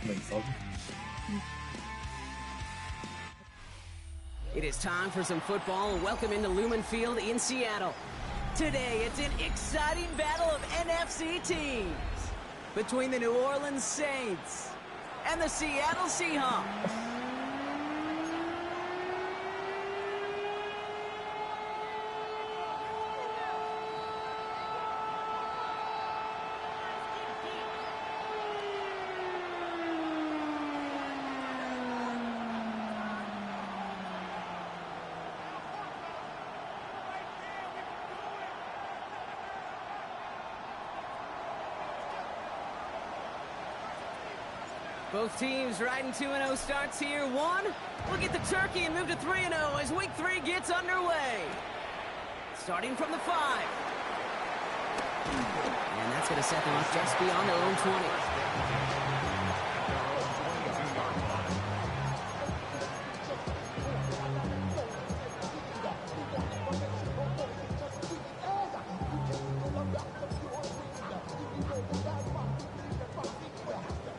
Mình sống. It is time for some football. Welcome into Lumen Field in Seattle. Today, it's an exciting battle of NFC teams between the New Orleans Saints and the Seattle Seahawks. Both teams riding 2-0 starts here. One, we'll get the turkey and move to 3-0 as Week 3 gets underway. Starting from the 5. And that's going to set them up just beyond their own 20.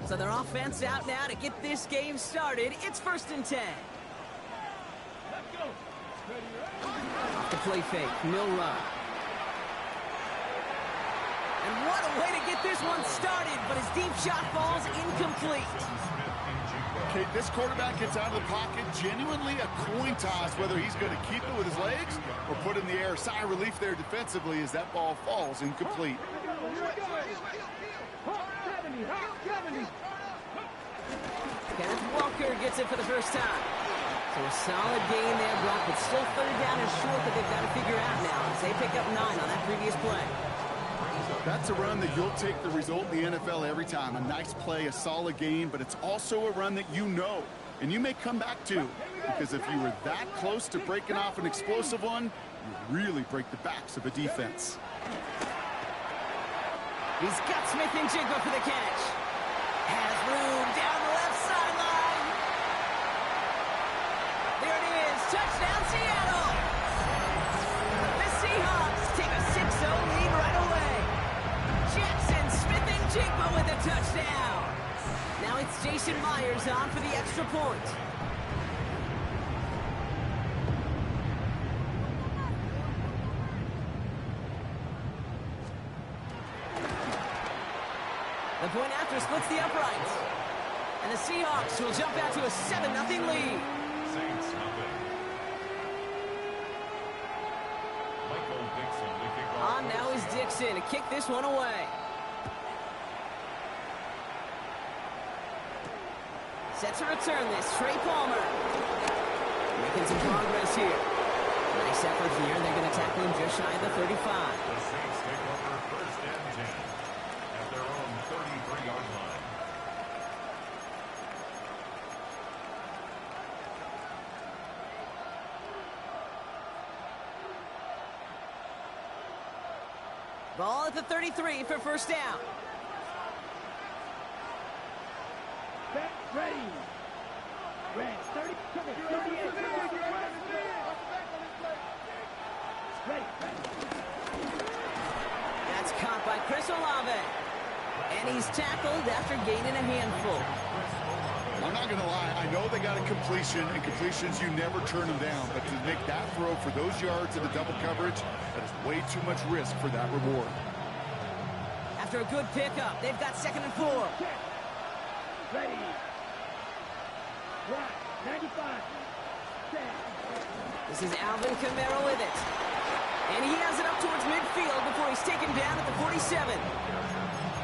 So their offense out now to get this game started. It's 1st and 10. Off the play fake, Milrow. And what a way to get this one started, but his deep shot falls incomplete. Okay, this quarterback gets out of the pocket, genuinely a coin toss, whether he's going to keep it with his legs or put it in the air. Sigh of relief there defensively as that ball falls incomplete. Kenneth Walker gets it for the first time. So a solid gain there, Brock, but still 3rd down and short that they've got to figure out now as they pick up 9 on that previous play. That's a run that you'll take the result in the NFL every time. A nice play, a solid gain, but it's also a run that you know, and you may come back to, because if you were that close to breaking off an explosive one, you really break the backs of a defense. He's got Smith and Jigba for the catch. Has room down the left sideline. There it is. Touchdown, Seattle. The Seahawks take a 6-0 lead right away. Jackson, Smith and Jigba with a touchdown. Now it's Jason Myers on for the extra point. The point after splits the uprights. And the Seahawks will jump out to a 7-0 lead. On now is Dixon to kick this one away. Set to return this, Trey Palmer. Making some progress here. Nice effort here. They're going to tackle him just shy of the 35. The Saints take over 1st and 10 at their own 33-yard line. Ball at the 33 for 1st down. Ready. 30. That's caught by Chris Olave. And he's tackled after gaining a handful. I'm not going to lie, I know they got a completion, and completions, you never turn them down. But to make that throw for those yards in the double coverage, that is way too much risk for that reward. After a good pickup, they've got 2nd and 4. Ready. 95. This is Alvin Kamara with it. And he has it up towards midfield before he's taken down at the 47.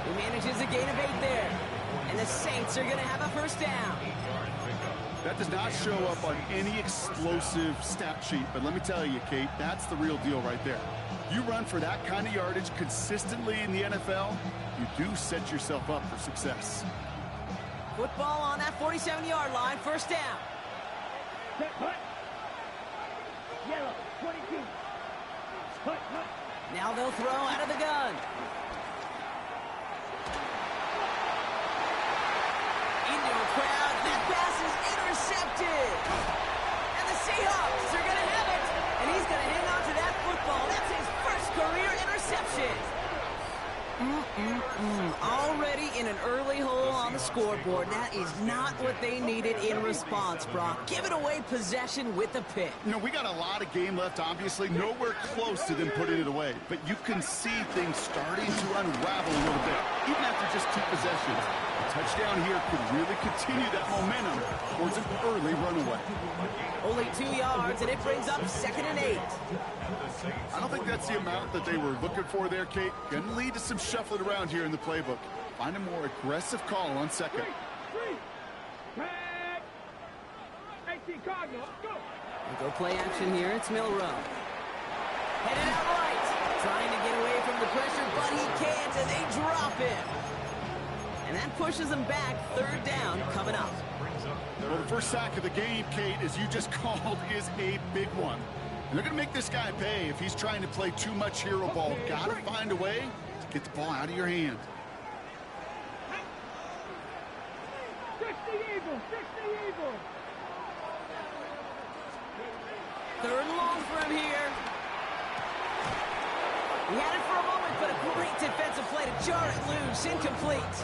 He manages a gain of 8 there. And the Saints are going to have a 1st down. That does not show up on any explosive stat sheet. But let me tell you, Kate, that's the real deal right there. You run for that kind of yardage consistently in the NFL, you do set yourself up for success. Football on that 47-yard line, 1st down. Yellow, 22. Now they'll throw out of the gun. Into a crowd, that pass is intercepted. And the Seahawks are going to have it. And he's going to hang on to that football. That's his 1st career interception. Already in an early hole on the scoreboard. That is not what they needed in response, Brock. Giving away possession with a pick. You know, we got a lot of game left, obviously. Nowhere close to them putting it away. But you can see things starting to unravel a little bit, even after just 2 possessions. A touchdown here could really continue that momentum towards an early runaway. Only 2 yards, and it brings up 2nd and 8. I don't think that's the amount that they were looking for there, Kate. Going to lead to some shuffling around here in the playbook. Find a more aggressive call on 2nd. Tag. 18 Cardinal. Go. Go play action here. It's Milrow. Headed out right. Trying to get away from the pressure, but he can't, and they drop him. And that pushes them back. 3rd down coming up. Well, the first sack of the game, Kate, as you just called, is a big one. And they're going to make this guy pay if he's trying to play too much hero ball. Got to find a way to get the ball out of your hand. 60 Eagles. 60 Eagles. 3rd and long for him here. He had it for a moment, but a great defensive play to jar it loose. Incomplete.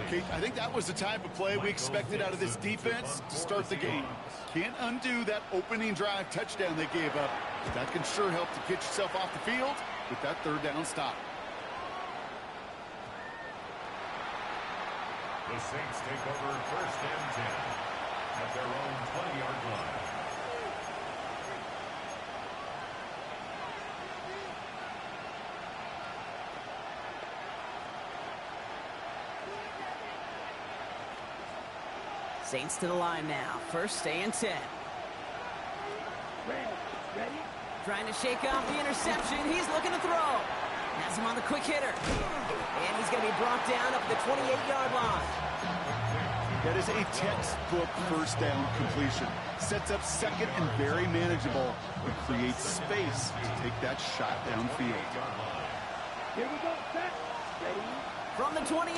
Kate, I think that was the type of play we expected out of this defense to start the game. Can't undo that opening drive touchdown they gave up. But that can sure help to get yourself off the field with that 3rd down stop. The Saints take over 1st and 10 at their own 20-yard line. Saints to the line now. 1st and 10. Ready. Trying to shake off the interception. He's looking to throw. Has him on the quick hitter. And he's going to be brought down up at the 28-yard line. That is a textbook 1st down completion. Sets up 2nd and very manageable, but creates space to take that shot downfield. Here we go. Set. Ready. From the 28.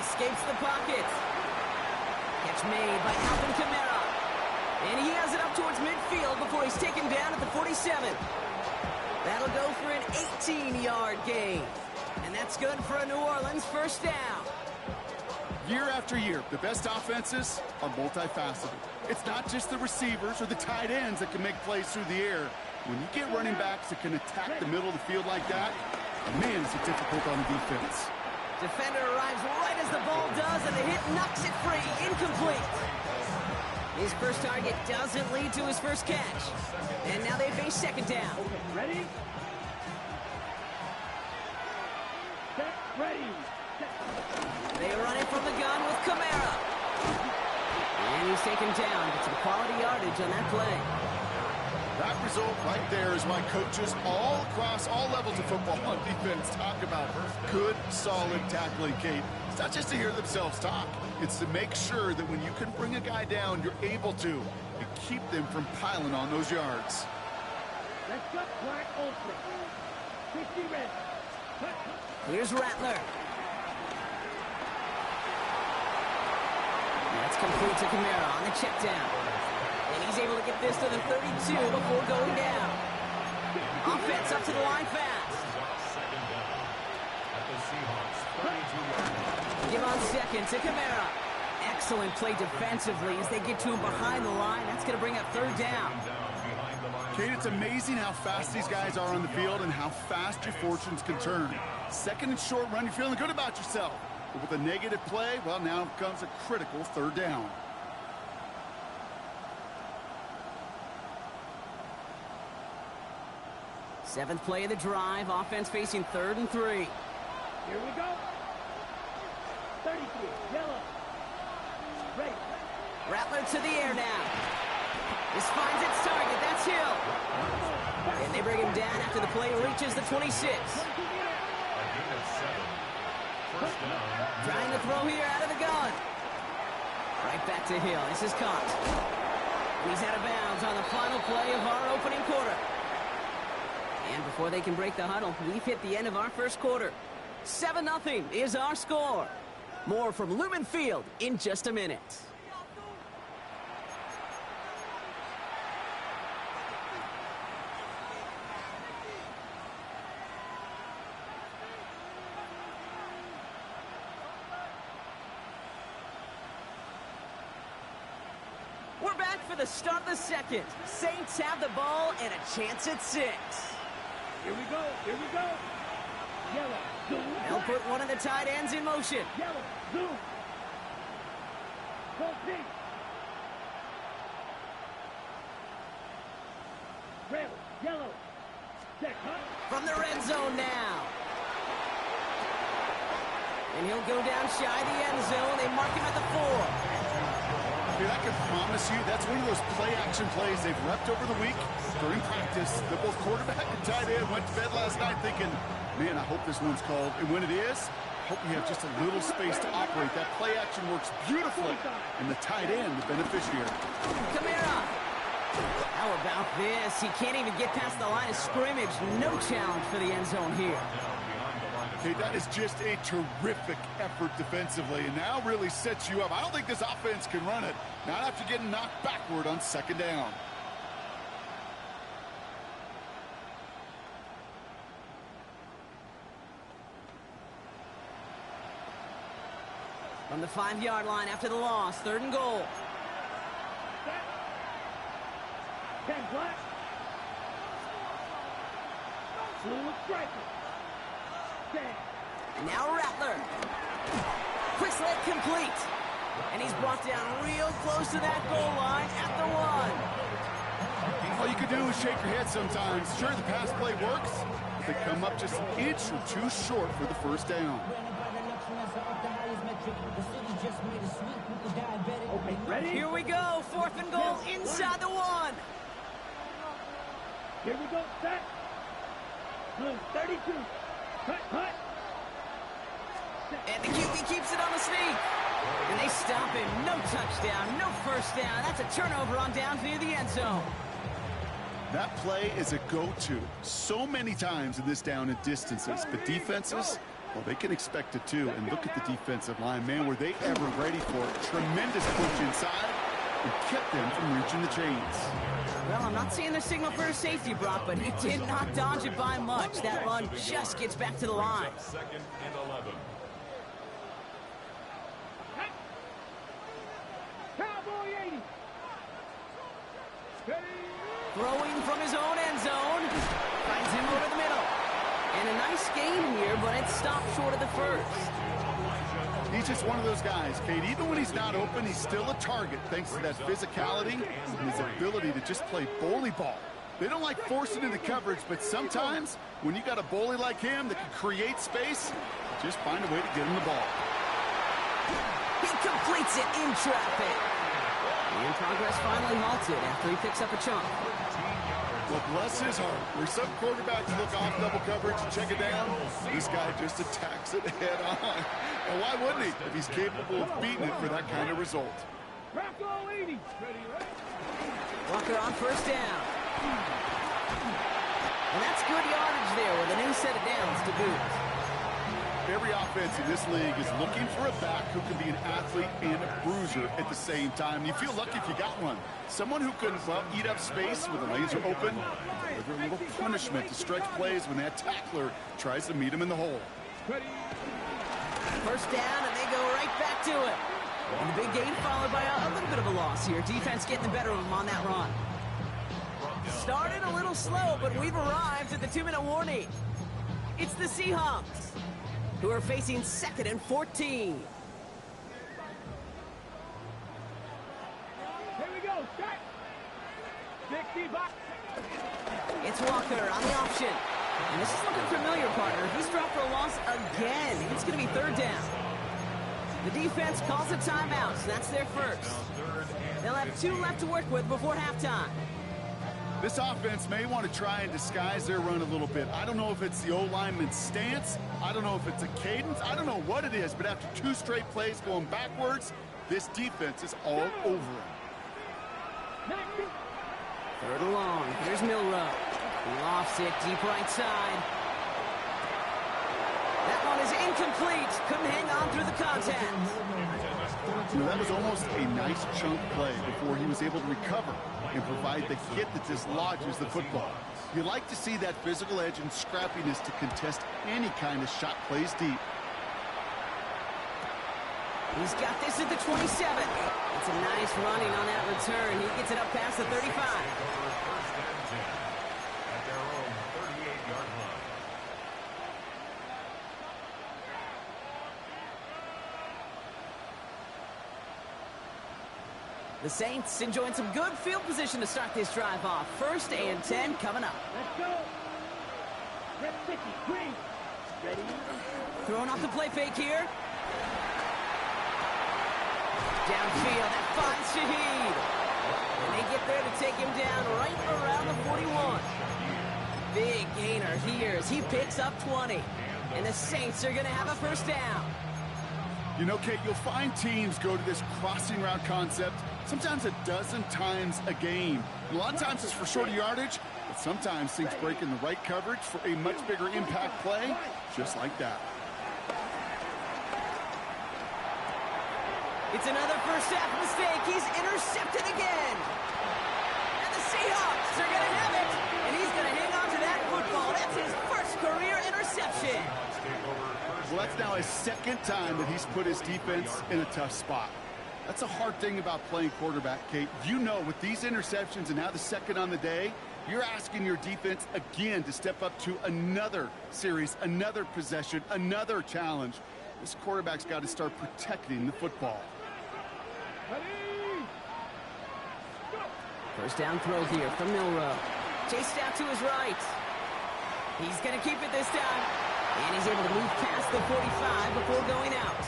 Escapes the pocket. Catch made by Alvin Kamara. And he has it up towards midfield before he's taken down at the 47. That'll go for an 18-yard gain. And that's good for a New Orleans 1st down. Year after year, the best offenses are multifaceted. It's not just the receivers or the tight ends that can make plays through the air. When you get running backs that can attack the middle of the field like that, man, is it difficult on the defense. Defender arrives right as the ball does, and the hit knocks it free. Incomplete. His first target doesn't lead to his first catch. And now they face 2nd down. Ready. Set. Ready. They run it from the gun with Kamara. And he's taken down. Get some quality yardage on that play. That result right there is why coaches all across all levels of football on defense talk about good, solid tackling, Kate. It's not just to hear themselves talk. It's to make sure that when you can bring a guy down, you're able to and keep them from piling on those yards. Let's go. Black Ultra. 60 red. Here's Rattler. That's complete to Kamara on the check down. And he's able to get this to the 32 before going down. Offense up to the line fast. 2nd down at the Seahawks 32-yard line. Give on 2nd to Kamara. Excellent play defensively as they get to him behind the line. That's going to bring up 3rd down. Kate, it's amazing how fast these guys are on the field and how fast your fortunes can turn. 2nd and short run, you're feeling good about yourself. But with a negative play, well, now comes a critical 3rd down. Seventh play of the drive. Offense facing 3rd and 3. Here we go. 33. Yellow. Ready. Rattler to the air now. This finds its target. That's Hill. And they bring him down after the play reaches the 26. A gain of 7. 1st down. Trying to throw here out of the gun. Right back to Hill. This is caught. He's out of bounds on the final play of our opening quarter. And before they can break the huddle, we've hit the end of our first quarter. 7-0 is our score. More from Lumen Field in just a minute. for the start of the second. Saints have the ball and a chance at 6. Here we go. Here we go. Yellow. Zoom. They'll put one of the tight ends in motion. Yellow. Zoom. Go deep. Red. Yellow. Check. Huh? From the red zone now. And he'll go down shy of the end zone. They mark him at the 4. Dude, I can promise you that's one of those play-action plays they've repped over the week during practice. That both quarterback and tight end went to bed last night thinking, man, I hope this one's called. And when it is, I hope we have just a little space to operate. That play-action works beautifully, and the tight end, the beneficiary. Kamara. How about this? He can't even get past the line of scrimmage. No challenge for the end zone here. Okay, that is just a terrific effort defensively, and now really sets you up. I don't think this offense can run it, not after getting knocked backward on second down. From the 5-yard line after the loss, 3rd and goal. 10 black. Blue striker. And now Rattler. Quick slant complete. And he's brought down real close to that goal line at the 1. All you can do is shake your head sometimes. Sure, the pass play works. They come up just an inch or two short for the first down. Okay, ready? Here we go. 4th and goal inside the 1. Here we go. Set. Blue 32. Cut. And the QB keeps it on the sneak. And they stop him. No touchdown, no first down. That's a turnover on downs near the end zone. That play is a go-to so many times in this down and distances. But defenses, well, they can expect it too. And look at the defensive line. Man, were they ever ready for it? Tremendous push inside and kept them from reaching the chains. Well, I'm not seeing the signal for a safety, Brock, but he did not dodge it by much. That run just gets back to the line. 2nd and 11. Cowboy 80. Throwing from his own end zone. Finds him over the middle. And a nice gain here, but it stopped short of the first. He's just one of those guys, Kate. Even when he's not open, he's still a target thanks to that physicality and his ability to just play bully ball. They don't like forcing into coverage, but sometimes when you got a bully like him that can create space, just find a way to get him the ball. He completes it in traffic. And progress finally halted after he picks up a chunk. Well, bless his heart. Where some quarterbacks look off double coverage and check it down, this guy just attacks it head on. And why wouldn't he if he's capable of beating it for that kind of result? Rocco 80. Ready, right? Walker on first down. And that's good yardage there with a new set of downs to boot. Every offense in this league is looking for a back who can be an athlete and a bruiser at the same time. You feel lucky if you got one. Someone who can, well, eat up space with the lanes are open, deliver a little punishment to stretch plays when that tackler tries to meet him in the hole. First down, and they go right back to it. And the big gain followed by a little bit of a loss here. Defense getting the better of them on that run. Started a little slow, but we've arrived at the 2-minute warning. It's the Seahawks, who are facing 2nd and 14. Here we go. Set. 60 box. It's Walker on the option. And this is looking familiar, partner. He's dropped for a loss again. It's going to be 3rd down. The defense calls a timeout, so that's their first. They'll have 2 left to work with before halftime. This offense may want to try and disguise their run a little bit. I don't know if it's the O-lineman's stance. I don't know if it's a cadence. I don't know what it is, but after 2 straight plays going backwards, this defense is all over him. 3rd and long. Here's Milrow. He lofts it deep right side. That one is incomplete. Couldn't hang on through the contact. You know, that was almost a nice chunk play before he was able to recover and provide the hit that dislodges the football. You like to see that physical edge and scrappiness to contest any kind of shot plays deep. He's got this at the 27. It's a nice running on that return. He gets it up past the 35. First and 10 at their own 38-yard line. The Saints enjoying some good field position to start this drive off. First and 10 coming up. Let's go. Red 50, green. Ready? Throwing off the play fake here. Downfield, that finds Shaheed. And they get there to take him down right around the 41. Big gainer here as he picks up 20. And the Saints are going to have a first down. You know, Kate, you'll find teams go to this crossing route concept sometimes a dozen times a game. A lot of times it's for shorter yardage, but sometimes things break in the right coverage for a much bigger impact play, just like that. It's another first half mistake. He's intercepted again. And the Seahawks are going to have it. And he's going to hang on to that football. That's his first career interception. Well, that's now his second time that he's put his defense in a tough spot. That's a hard thing about playing quarterback, Kate. You know, with these interceptions and now the second on the day, you're asking your defense again to step up to another series, another possession, another challenge. This quarterback's got to start protecting the football. First down throw here from Milrow. Chased out to his right. He's going to keep it this time. And he's able to move past the 45 before going out.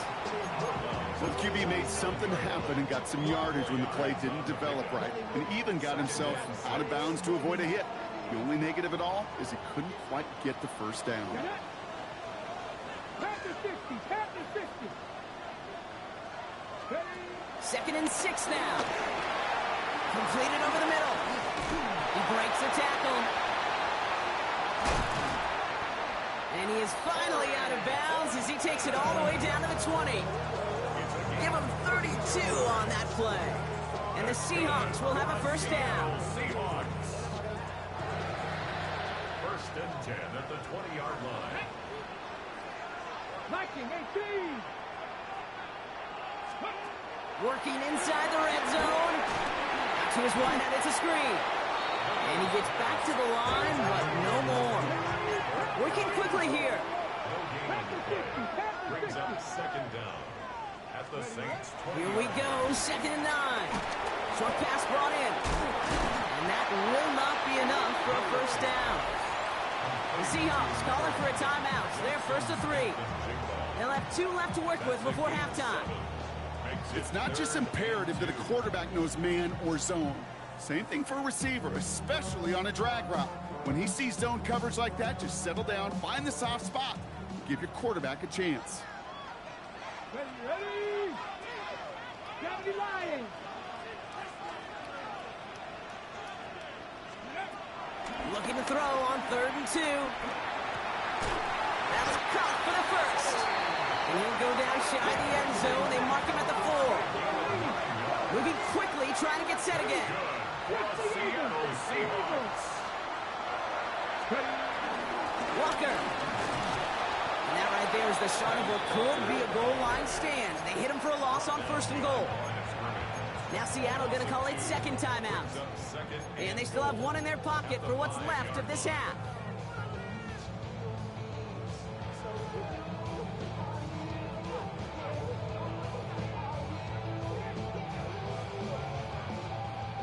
So the QB made something happen and got some yardage when the play didn't develop right, and even got himself out of bounds to avoid a hit. The only negative at all is he couldn't quite get the first down. Second and 6 now. Completed over the middle. He breaks the tackle. And he is finally out of bounds as he takes it all the way down to the 20. Give him 32 on that play. And the Seahawks will have a first down. Seahawks. First and 10 at the 20-yard line. Liking 18. Working inside the red zone. Out to his wideout, it's a screen. And he gets back to the line, but no more. Working quickly here. Brings up second down at the Saints 20. Here we go, second and 9. Short pass brought in. And that will not be enough for a first down. The Seahawks calling for a timeout. They're first to 3. They'll have 2 left to work with before halftime. It's not just imperative that a quarterback knows man or zone. Same thing for a receiver, especially on a drag route. When he sees zone coverage like that, just settle down, find the soft spot, and give your quarterback a chance. Ready? Gotta be lying. Looking to throw on 3rd and 2. That's caught for the first. And he'll go down shy of the end zone. They mark him at the 4. Moving quickly, trying to get set again. Seattle Seahawks. Walker. And that right there is the start of what could be a goal line stand. They hit him for a loss on 1st and goal. Now Seattle going to call it second timeout. And they still have 1 in their pocket for what's left of this half.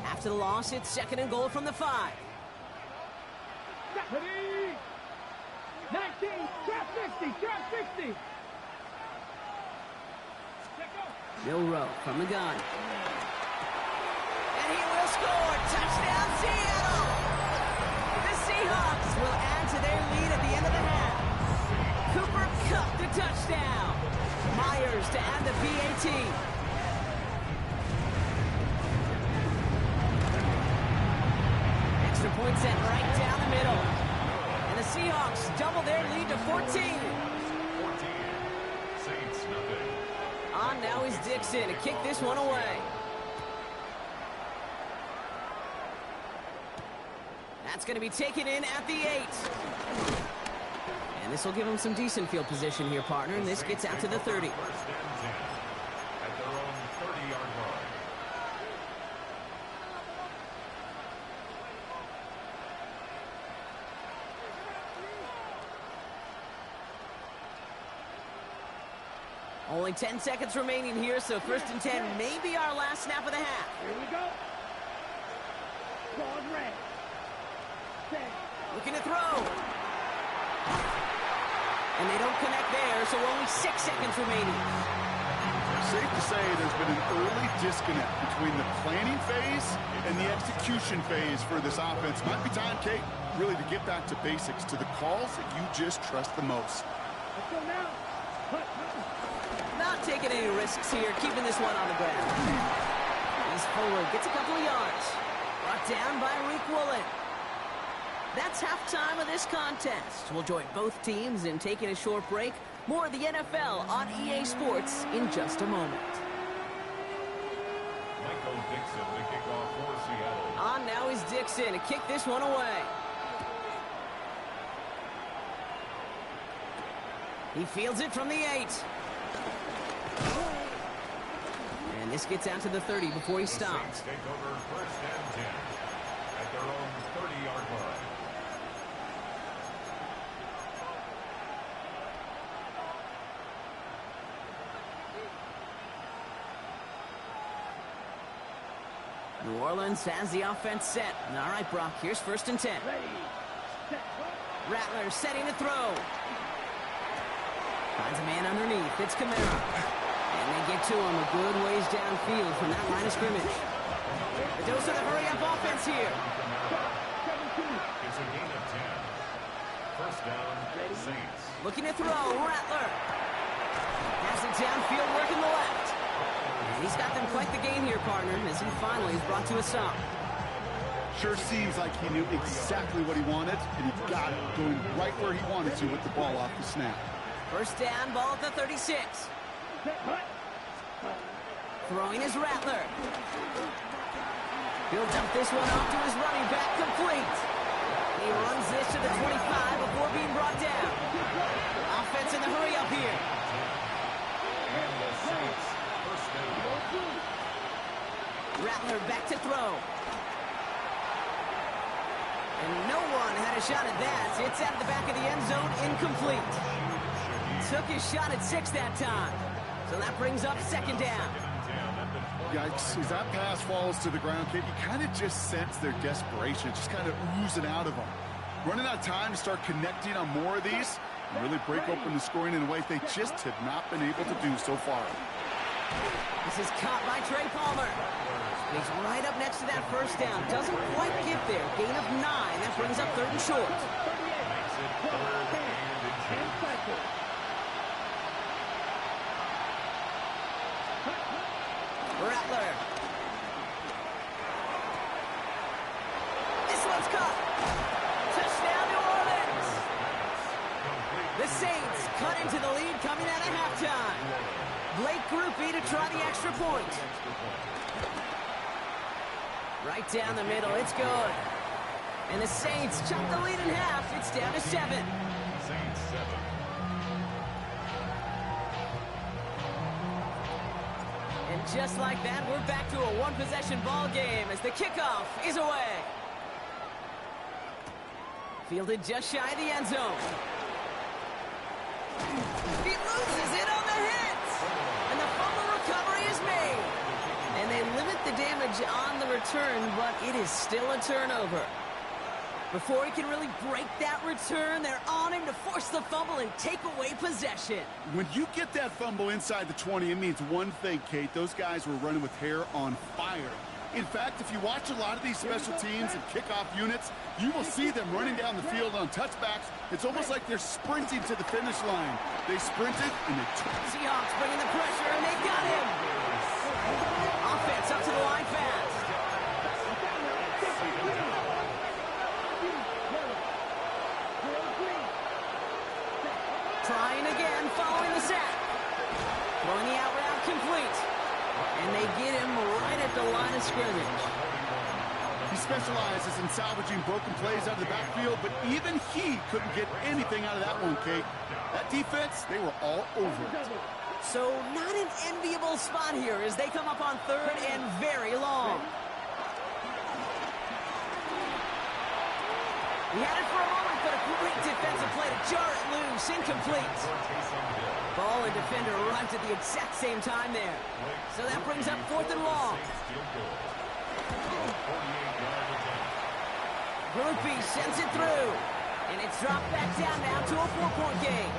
After the loss, it's 2nd and goal from the 5. Ready? 19, trap 50, trap 50. Milrow from the gun. And he will score. Touchdown, Seattle! The Seahawks will add to their lead at the end of the half. Cooper Kupp the touchdown. Myers to add the PAT. Extra point set right down the middle. And the Seahawks double their lead to 14. 14. Saints nothing. On now is Dixon to kick this one away. That's going to be taken in at the 8. And this will give him some decent field position here, partner. And this gets out to the 30. First and 10 at 30-yard line. Only 10 seconds remaining here, so 1st and 10 may be our last snap of the half. Here we go. Ball red. Set. Looking to throw. And they don't connect there, so only 6 seconds remaining. Safe to say there's been an early disconnect between the planning phase and the execution phase for this offense. Might be time, Kate, really to get back to basics, to the calls that you just trust the most. Let's go now. Not taking any risks here, keeping this one on the ground. He's forward, gets a couple of yards. Brought down by Reek Woolen. That's halftime of this contest. We'll join both teams in taking a short break. More of the NFL on EA Sports in just a moment. Michael Dixon, the kickoff for Seattle. On now is Dixon to kick this one away. He fields it from the 8. And this gets out to the 30 before he stops. Take over 1st and 10 at their own 30-yard line. New Orleans has the offense set. All right, Brock, here's 1st and 10. Ready. Set. Rattler setting to throw. Finds a man underneath. It's Kamara. And they get to him a good ways downfield from that line of scrimmage. The dose of the hurry-up offense here. It's a gain of 10. 1st down, Saints. Looking to throw. Rattler. Has it downfield, working the left. And he's got them quite the game here, partner, as he finally is brought to a stop. Sure seems like he knew exactly what he wanted, and he got it, going right where he wanted to with the ball off the snap. 1st down, ball at the 36. Throwing is Rattler. He'll dump this one off to his running back, complete. He runs this to the 25 before being brought down. Offense in the hurry up here. And the Saints, 1st down. Rattler back to throw. And no one had a shot at that. It's out of the back of the end zone, incomplete. Took his shot at 6 that time. So that brings up 2nd down. Yikes, as that pass falls to the ground, Kate, you kind of just sense their desperation, just kind of oozing out of them. Running out of time to start connecting on more of these and really break open the scoring in a way they just have not been able to do so far. This is caught by Trey Palmer. He's right up next to that 1st down. Doesn't quite get there. Gain of 9. That brings up 3rd and short. Makes it 3rd and inches. Rattler. This one's caught. Touchdown, New Orleans. The Saints cut into the lead coming out of halftime. Blake Grupe to try the extra point. Right down the middle, it's good. And the Saints chop the lead in half. It's down to 7. Saints 7. And just like that, we're back to a one-possession ball game as the kickoff is away. Fielded just shy of the end zone. He loses it on the hit. And the fumble recovery is made. And they limit the damage on the return, but it is still a turnover. Before he can really break that return, they're on him to force the fumble and take away possession. When you get that fumble inside the 20, it means one thing, Kate. Those guys were running with hair on fire. In fact, if you watch a lot of these special teams and kickoff units, you will see them running down the field on touchbacks. It's almost like they're sprinting to the finish line. They sprinted and they took. Seahawks bringing the pressure, and they got him. Offense up to the line fast. Trying again, following the sack. Throwing the out route complete. And they get him right at the line of scrimmage. He specializes in salvaging broken plays out of the backfield, but even he couldn't get anything out of that one, Kate. That defense, they were all over it. So not an enviable spot here as they come up on third and very long. He had it for a moment, but a great defensive play to jar it loose. Incomplete. Ball and defender arrived at the exact same time there. So that brings up fourth and long. Groupie sends it through. And it's dropped back down now to a 4-point game.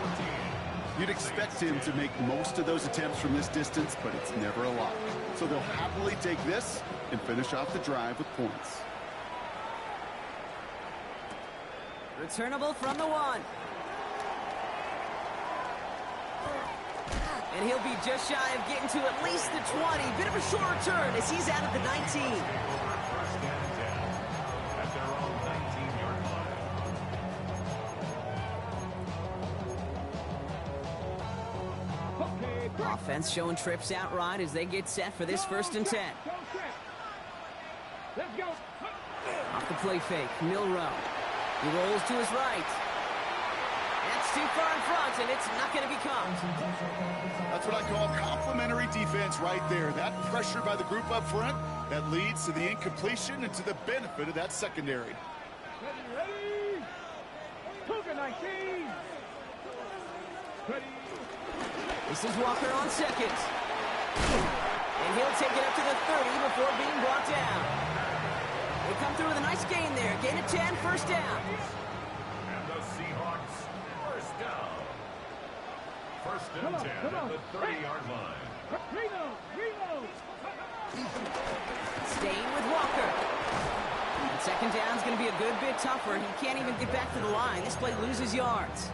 You'd expect him to make most of those attempts from this distance, but it's never a lot. So they'll happily take this and finish off the drive with points. Returnable from the 1. And he'll be just shy of getting to at least the 20. Bit of a short return as he's out at the 19. Offense showing trips out right as they get set for this 1st and 10. Let's go. Off the play fake, Milrow. He rolls to his right. That's too far in front, and it's not going to be caught. That's what I call complimentary defense right there. That pressure by the group up front, that leads to the incompletion and to the benefit of that secondary. Ready? Cougar 19. Ready? This is Walker on second. And he'll take it up to the 30 before being brought down. They come through with a nice gain there. Gain of 10, first down. And the Seahawks, first down. First and 10 at the 30-yard line. Reload. Staying with Walker. And second down's going to be a good bit tougher. He can't even get back to the line. This play loses yards.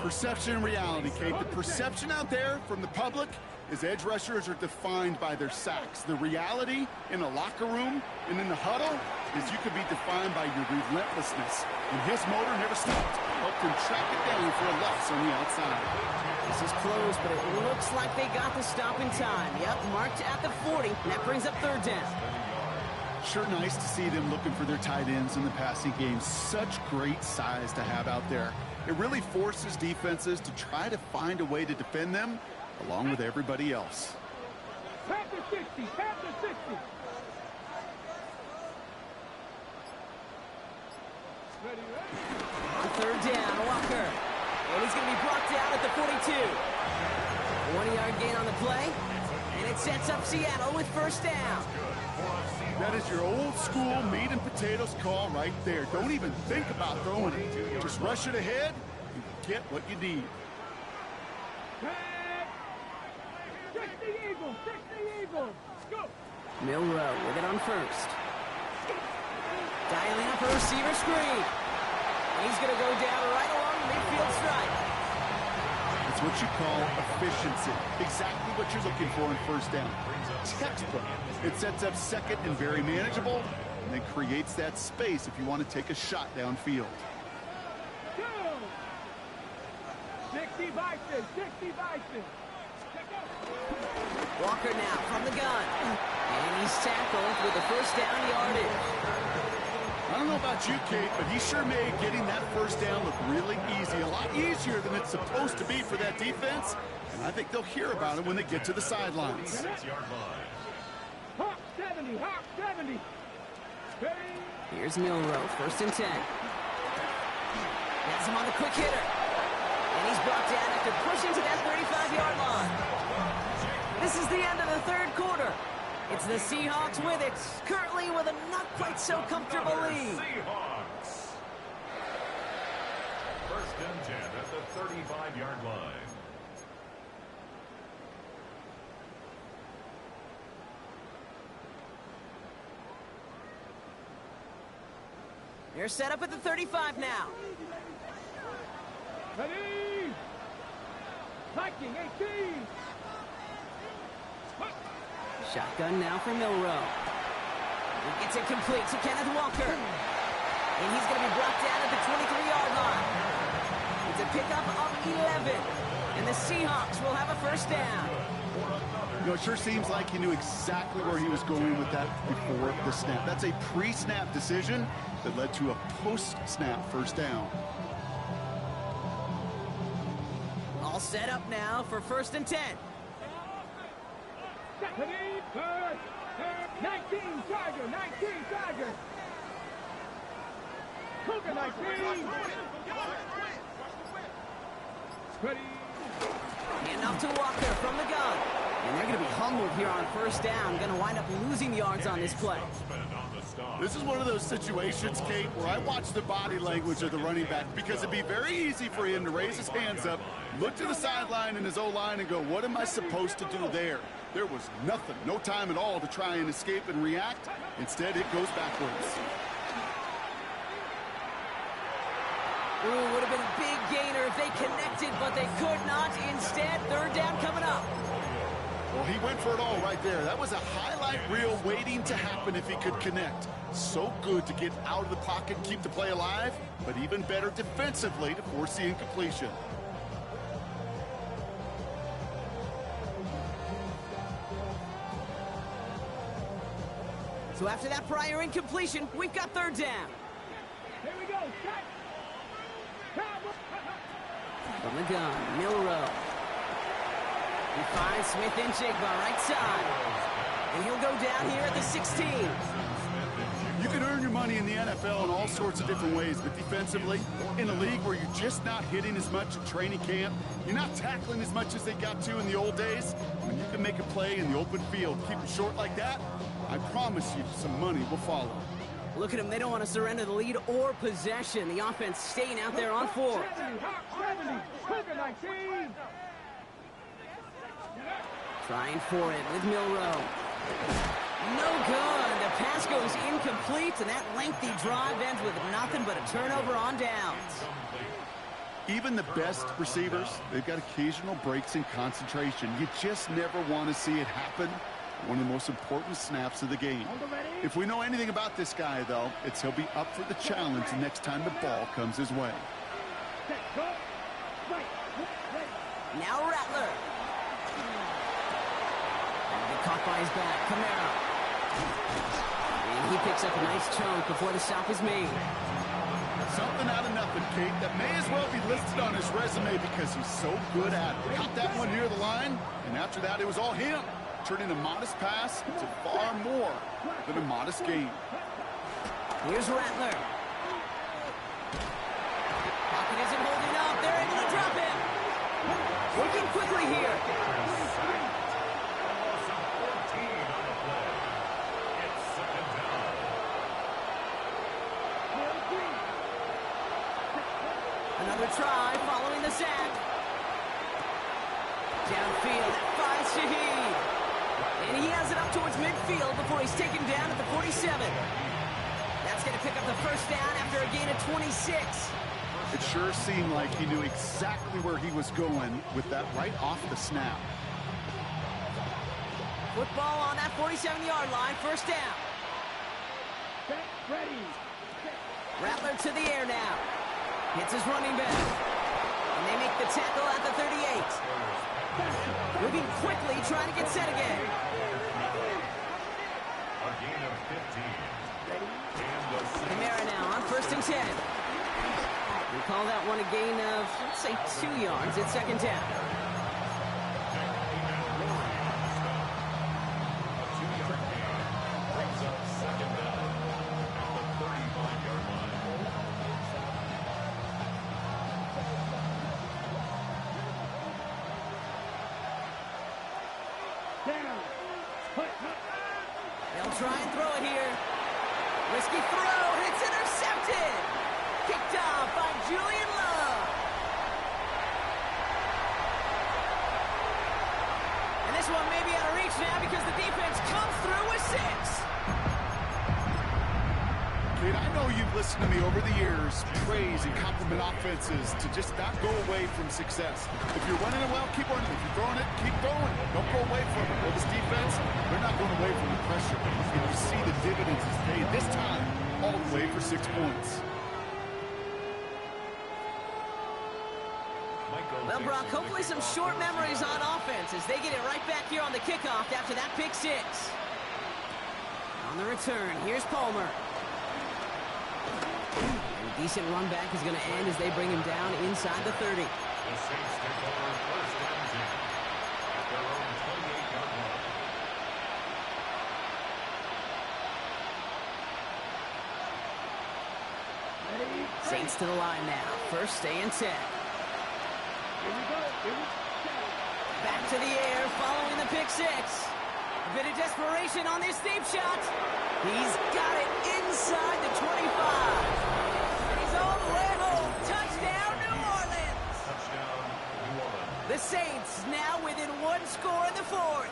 Perception and reality, Kate. The perception out there from the public is edge rushers are defined by their sacks. The reality in a locker room and in the huddle is you could be defined by your relentlessness. And his motor never stopped. Helped him track it down for a loss on the outside. This is close, but it looks like they got the stop in time. Yep, marked at the 40. And that brings up third down. Sure nice to see them looking for their tight ends in the passing game. Such great size to have out there. It really forces defenses to try to find a way to defend them along with everybody else. Tap the 60. Tap the 60. Ready? On third down, Walker. And he's going to be brought down at the 42. 1-yard gain on the play. And it sets up Seattle with first down. That is your old school meat and potatoes call right there. Don't even think about throwing it. Just rush it ahead and get what you need. 60 Eagles. 60 Eagles. Go. Milrow with it on first. Dialing up a receiver screen. He's going to go down right along the midfield stripe. It's what you call efficiency. Exactly what you're looking for in first down. Textbook. It sets up second and very manageable, and then creates that space if you want to take a shot downfield. 60 Bison. 60 Bison. Walker now from the gun. And he's tackled with the first down yardage. I don't know about you, Kate, but he sure made getting that first down look really easy. A lot easier than it's supposed to be for that defense. And I think they'll hear about it when they get to the sidelines. 6-yard line. Hawk 70. Hawk 70. Ready? Here's Milrow, first and 10. Has him on the quick hitter. And he's brought down after pushing to that 35-yard line. This is the end of the third quarter. It's the Seahawks with it, currently with a not quite so comfortable lead. Seahawks. First and 10 at the 35-yard line. They're set up at the 35 now. Ready? Viking 18. Shotgun now for Milrow. He gets it complete to Kenneth Walker. And he's going to be brought down at the 23-yard line. It's a pickup of 11. And the Seahawks will have a first down. You know, it sure seems like he knew exactly where he was going with that before the snap. That's a pre-snap decision that led to a post-snap first down. All Set up now for 1st and 10. 19 Charger, 19 Charger. Cougar 19. Ready. Hand off to Walker from the gun. And they're going to be humbled here on 1st down. Going to wind up losing yards on this play. This is one of those situations, Kate, where I watch the body language of the running back because it'd be very easy for him to raise his hands up, look to the sideline in his O-line and go, what am I supposed to do there? There was nothing, no time at all to try and escape and react. Instead, it goes backwards. Ooh, would have been a big gainer if they connected, but they could not. Instead, 3rd down coming up. Well, he went for it all right there. That was a highlight reel waiting to happen if he could connect. So good to get out of the pocket and keep the play alive, but even better defensively to force the incompletion. So after that prior incompletion, we've got 3rd down. Here we go. Shot. From the gun, Milrow. He finds Smith and Jigba right side. And he'll go down here at the 16. You can earn your money in the NFL in all sorts of different ways, but defensively, in a league where you're just not hitting as much at training camp, you're not tackling as much as they got to in the old days, when you can make a play in the open field, keep it short like that, I promise you some money will follow. Look at them. They don't want to surrender the lead or possession. The offense staying out there on 4. 70. Cougar 19. Trying for it with Milrow. No good. The pass goes incomplete, and that lengthy drive ends with nothing but a turnover on downs. Even the best receivers, they've got occasional breaks in concentration. You just never want to see it happen. One of the most important snaps of the game. If we know anything about this guy, though, it's he'll be up for the challenge the next time the ball comes his way. Now Rattler. Caught by his back, Kamara. And he picks up a nice chunk before the stop is made. Something out of nothing, Kate, that may as well be listed on his resume because he's so good at it. Got that one near the line, and after that it was all him, turning a modest pass into far more than a modest gain. Here's Rattler. Pocket isn't holding up. They're able to drop him. Working quickly here. Another try following the sack. Downfield, finds Shaheed. And he has it up towards midfield before he's taken down at the 47. That's going to pick up the 1st down after a gain of 26. It sure seemed like he knew exactly where he was going with that right off the snap. Football on that 47-yard line, 1st down. Ready. Rattler to the air now. Hits his running back. And they make the tackle at the 38. Moving quickly, trying to get set again. A gain of 15. Kamara now on 1st and 10. We call that one a gain of, let's say, 2 yards at 2nd down. A 2-yard gain brings up 2nd down at the 35-yard line. They'll try and throw it here. Risky throw, and it's intercepted. Kicked off by Julian Love. And this one may be out of reach now because the defense comes through with 6. Kate, I know you've listened to me over the years praise and compliment offenses to just not go away from success. If you're running it well, keep running. If you're throwing it, keep throwing. Don't go away from it. Well, this defense, they're not going away from the pressure. And you see the dividends it's paid this time all the way for 6 points. Well, Brock, hopefully some short memories on offense as they get it right back here on the kickoff after that pick 6. On the return, here's Palmer. And a decent run back is going to end as they bring him down inside the 30. The Saints take over first and 10 at their own 28-yard line. Saints to the line now. First stay and 10. Here we go. Back to the air following the pick six. A bit of desperation on this deep shot. He's got it inside the 25. And he's all the way home. Touchdown, New Orleans. Touchdown, New Orleans. The Saints now within one score in the fourth.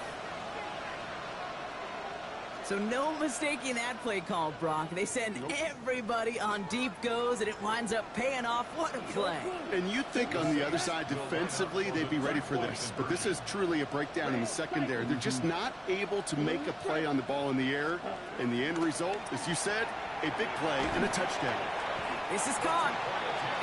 So no mistaking that play call, Brock. They send everybody on deep goes, and it winds up paying off. What a play. And you'd think on the other side defensively they'd be ready for this. But this is truly a breakdown in the secondary. They're just not able to make a play on the ball in the air. And the end result, as you said, a big play and a touchdown. This is caught.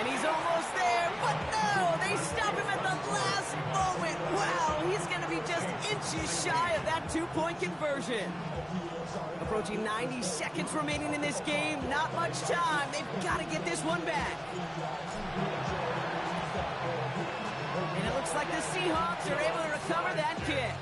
And he's almost there, but no! They stop him at the last moment. Wow, he's going to be just inches shy of that two-point conversion. Approaching 90 seconds remaining in this game. Not much time. They've got to get this one back. And it looks like the Seahawks are able to recover that kick.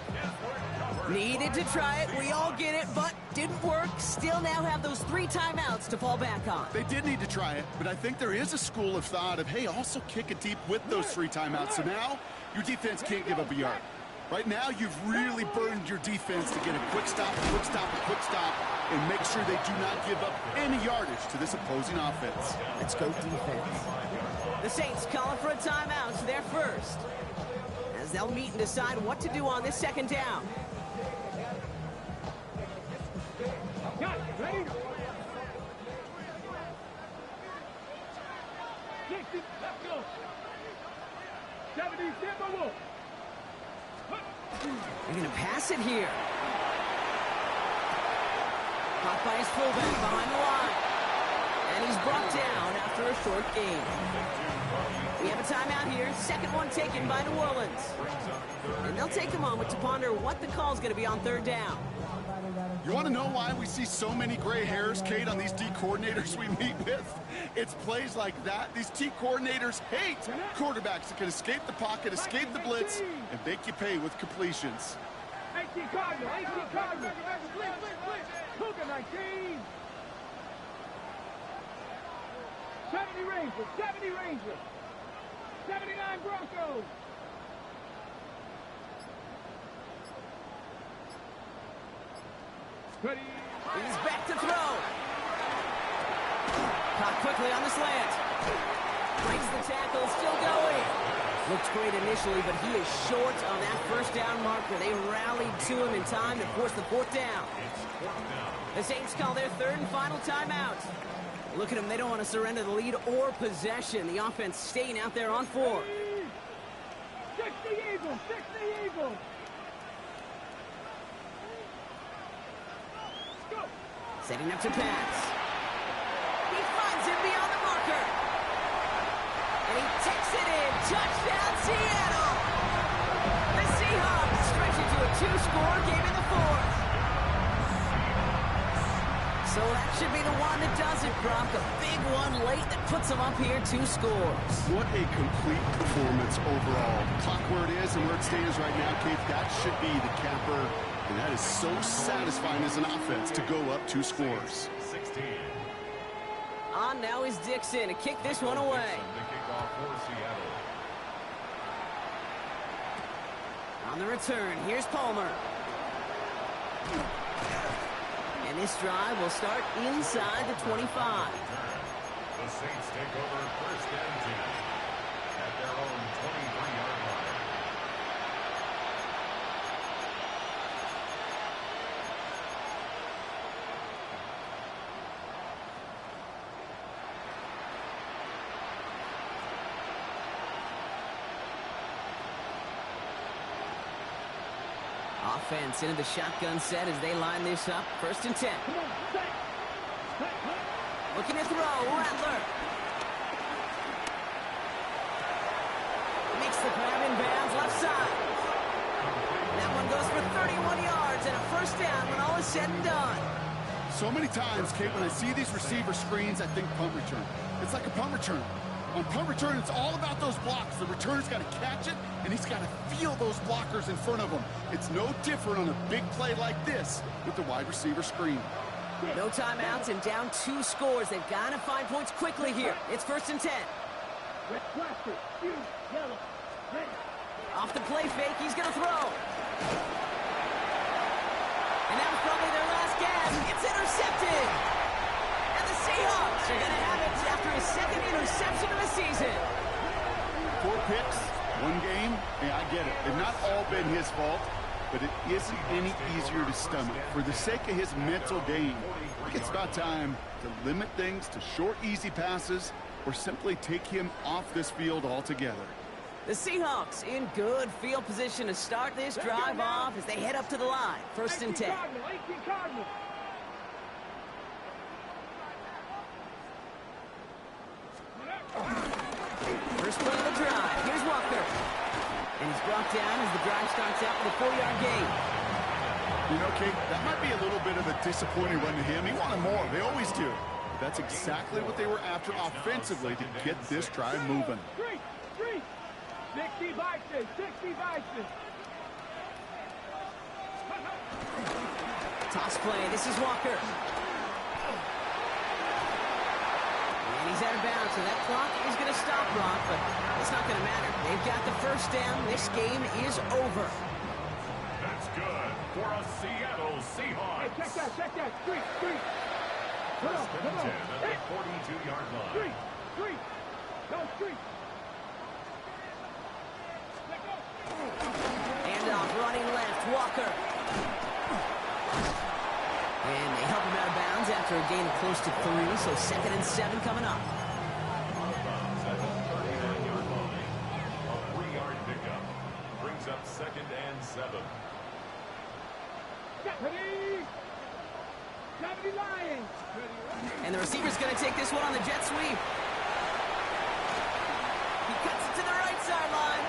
Needed to try it. We all get it, but didn't work. Still now have those 3 timeouts to fall back on. They did need to try it, but I think there is a school of thought of, hey, also kick it deep with those 3 timeouts. So now your defense can't give up a yard. Right now, you've really burdened your defense to get a quick stop, and make sure they do not give up any yardage to this opposing offense. Let's go defense. The Saints calling for a timeout. They're first, as they'll meet and decide what to do on this second down. Got it. Ready? 60. Let's go. 70. Timberwolves. They're going to pass it here. Caught by his fullback behind the line. And he's brought down after a short gain. We have a timeout here. Second one taken by New Orleans. And they'll take a moment to ponder what the call is going to be on third down. You want to know why we see so many gray hairs, Kate, on these D coordinators we meet with? It's plays like that. These T coordinators hate quarterbacks that can escape the pocket, escape the blitz, and make you pay with completions. 18 Cardinal. 18 Cardinal. Cougar 19. 70 Rangers. 70 Rangers. 79 Broncos. Ready. He's back to throw. Caught quickly on the slant. Breaks the tackle, still going. Looked great initially, but he is short on that first down marker. They rallied to him in time to force the fourth down. The Saints call their third and final timeout. Look at them, they don't want to surrender the lead or possession. The offense staying out there on 4. 60 Eagles. 60 Eagles. Setting up to pass. He finds him beyond the marker. And he takes it in. Touchdown, Seattle. The Seahawks stretch it to a 2-score game in the fourth. So that should be the one that does it, Brock. A big one late that puts them up here 2 scores. What a complete performance overall. The clock where it is and where it stands right now, Kate, that should be the capper. And that is so satisfying as an offense to go up 2 scores. 16. On now is Dixon to kick this one away. The kickoff for Seattle. On the return, here's Palmer. And this drive will start inside the 25. The Saints take over first and 10 at their own 23-yard line. Offense into the shotgun set as they line this up. First and 10. Looking to throw. Rattler. Makes the grab in bounds left side. That one goes for 31 yards and a first down when all is said and done. So many times, Kate, when I see these receiver screens, I think punt return. It's like a punt return. On punt return, it's all about those blocks. The returner's got to catch it, and he's got to feel those blockers in front of him. It's no different on a big play like this with the wide receiver screen. No timeouts and down 2 scores. They've got to find points quickly here. It's 1st and 10. Off the play fake, he's going to throw. And that was probably their last gasp. It's intercepted. And the Seahawks are going to have it after his 2nd interception of the season. 4 picks, 1 game. Yeah, I get it. They've not all been his fault, but it isn't any easier to stomach. For the sake of his mental game, I think it's about time to limit things to short, easy passes or simply take him off this field altogether. The Seahawks in good field position to start this drive off as they head up to the line. 1st and 10. First play of the drive. Here's Walker. And he's brought down as the drive starts out with a 4-yard gain. You know, Kate, that might be a little bit of a disappointing run to him. He wanted more. They always do. But that's exactly what they were after offensively to get this drive moving. 60 boxes, 60 boxes. Toss play. This is Walker. And he's out of bounds, so that clock is going to stop, Brock, but it's not going to matter. They've got the 1st down. This game is over. That's good for a Seattle Seahawks. Hey, check that. Street. 1st and 10 at the 42-yard line. Street. No, street. And off, running left, Walker. And they help him out of bounds after a gain of close to 3, so 2nd and 7 coming up. On the bounce at the 39-yard line. A 3-yard pickup brings up 2nd and 7. And the receiver's going to take this one on the jet sweep. He cuts it to the right sideline.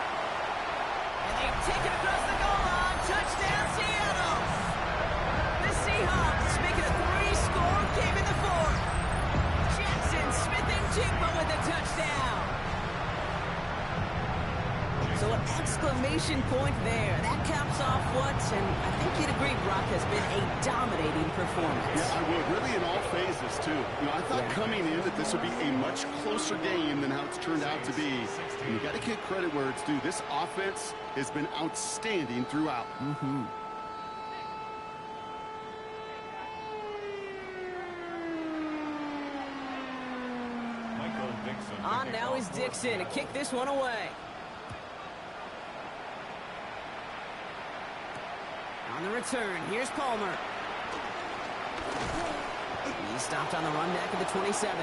And they take it across the goal line. Touchdown, Seattle. The Seahawks make it a 3-score game in the 4th. Jackson Smith-Njigba with a touchdown. So an exclamation point there. That caps off what, and I think you'd agree, Brock, has been a dominating performance. Yeah, I would. Really in all phases, too. You know, I thought coming in that this would be a much closer game than how it's turned out to be. And you got to give credit where it's due. This offense has been outstanding throughout. On now is Dixon to kick this one away. On the return, here's Palmer. He stopped on the run back at the 27.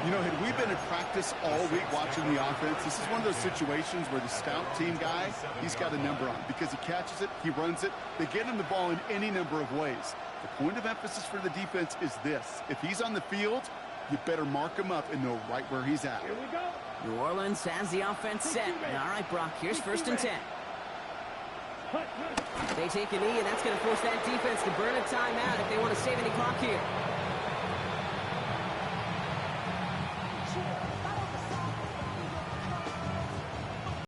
You know, had we been in practice all week watching the offense, this is one of those situations where the scout team guy, he's got a number on because he catches it, he runs it. They get him the ball in any number of ways. The point of emphasis for the defense is this. If he's on the field, you better mark him up and know right where he's at. Here we go. New Orleans has the offense set. All right, Brock, here's 1st and 10. They take a knee, and that's going to force that defense to burn a timeout if they want to save any clock here.